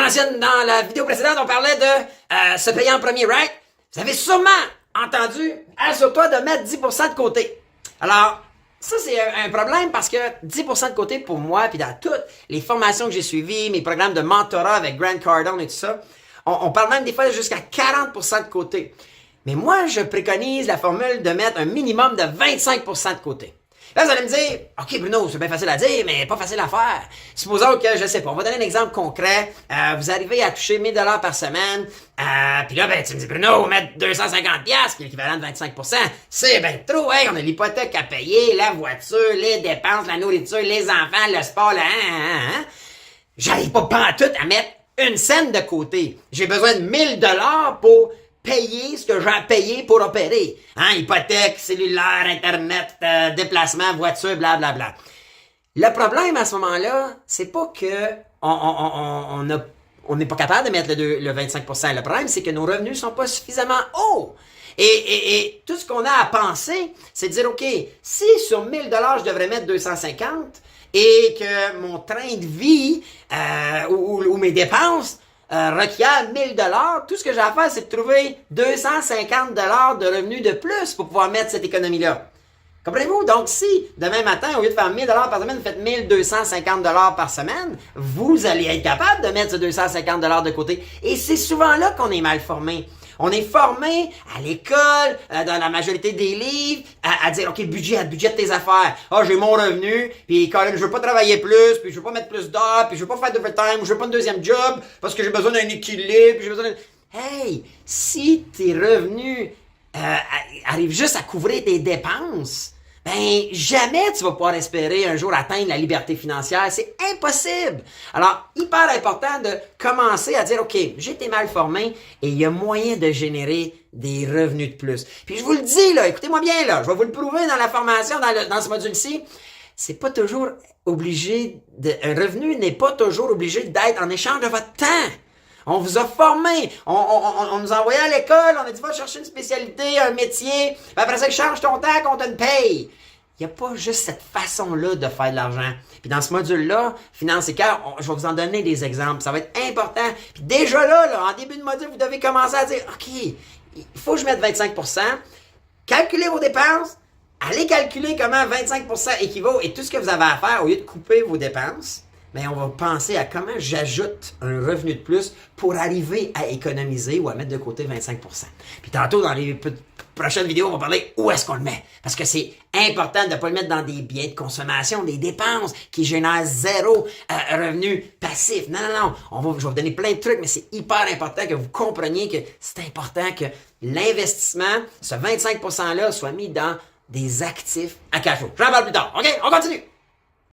Dans la vidéo précédente, on parlait de se payer en premier, right? Vous avez sûrement entendu, assure-toi de mettre 10% de côté. Alors, ça, c'est un problème parce que 10% de côté pour moi, puis dans toutes les formations que j'ai suivies, mes programmes de mentorat avec Grant Cardone et tout ça, on parle même des fois jusqu'à 40% de côté. Mais moi, je préconise la formule de mettre un minimum de 25% de côté. Là, vous allez me dire, OK Bruno, c'est bien facile à dire, mais pas facile à faire. Supposons que, je sais pas, on va donner un exemple concret. Vous arrivez à toucher 1000 $ par semaine, puis là, tu me dis, Bruno, mettre 250 $, qui est l'équivalent de 25%, c'est bien trop, hein, on a l'hypothèque à payer, la voiture, les dépenses, la nourriture, les enfants, le sport, J'arrive pas pantoute à mettre une scène de côté. J'ai besoin de 1000 $ pour payer ce que j'ai à payer pour opérer. Hypothèque, cellulaire, Internet, déplacement, voiture, blablabla. Le problème à ce moment-là, c'est pas que on n'est pas capable de mettre le 25%. Le problème, c'est que nos revenus sont pas suffisamment hauts. Et tout ce qu'on a à penser, c'est de dire, OK, si sur 1000 $ je devrais mettre 250 et que mon train de vie ou mes dépenses requiert 1000 $, tout ce que j'ai à faire, c'est de trouver 250 $ de revenus de plus pour pouvoir mettre cette économie-là. Comprenez-vous? Donc, si demain matin, au lieu de faire 1000 $ par semaine, vous faites 1250 $ par semaine, vous allez être capable de mettre ce 250 $ de côté. Et c'est souvent là qu'on est mal formé. On est formé à l'école, dans la majorité des livres, à dire, OK, budget tes affaires. J'ai mon revenu, puis Colin, je veux pas travailler plus, puis je veux pas mettre plus d'heures, puis je veux pas faire d'overtime, ou je veux pas un deuxième job, parce que j'ai besoin d'un équilibre, puis j'ai besoin d'un... Hey, si tes revenus arrivent juste à couvrir tes dépenses, ben jamais tu vas pouvoir espérer un jour atteindre la liberté financière. C'est impossible. Alors, hyper important de commencer à dire, OK, j'ai été mal formé et il y a moyen de générer des revenus de plus. Puis je vous le dis, là, écoutez-moi bien, là, je vais vous le prouver dans la formation, dans ce module-ci. C'est pas toujours obligé un revenu n'est pas toujours obligé d'être en échange de votre temps. On vous a formé, on nous a envoyé à l'école, on a dit va chercher une spécialité, un métier, puis après ça, change ton temps qu'on te paye. Il n'y a pas juste cette façon-là de faire de l'argent. Puis dans ce module-là, Finance et Cœur, je vais vous en donner des exemples. Ça va être important. Puis déjà là, en début de module, vous devez commencer à dire, OK, il faut que je mette 25%. Calculez vos dépenses. Allez calculer comment 25% équivaut et tout ce que vous avez à faire, au lieu de couper vos dépenses, mais on va penser à comment j'ajoute un revenu de plus pour arriver à économiser ou à mettre de côté 25%. Puis tantôt, dans les prochaines vidéos, on va parler où est-ce qu'on le met. Parce que c'est important de ne pas le mettre dans des biens de consommation, des dépenses qui génèrent zéro revenu passif. Non. Je vais vous donner plein de trucs, mais c'est hyper important que vous compreniez que c'est important que l'investissement, ce 25%-là, soit mis dans des actifs à cash flow. J'en parle plus tard. OK? On continue!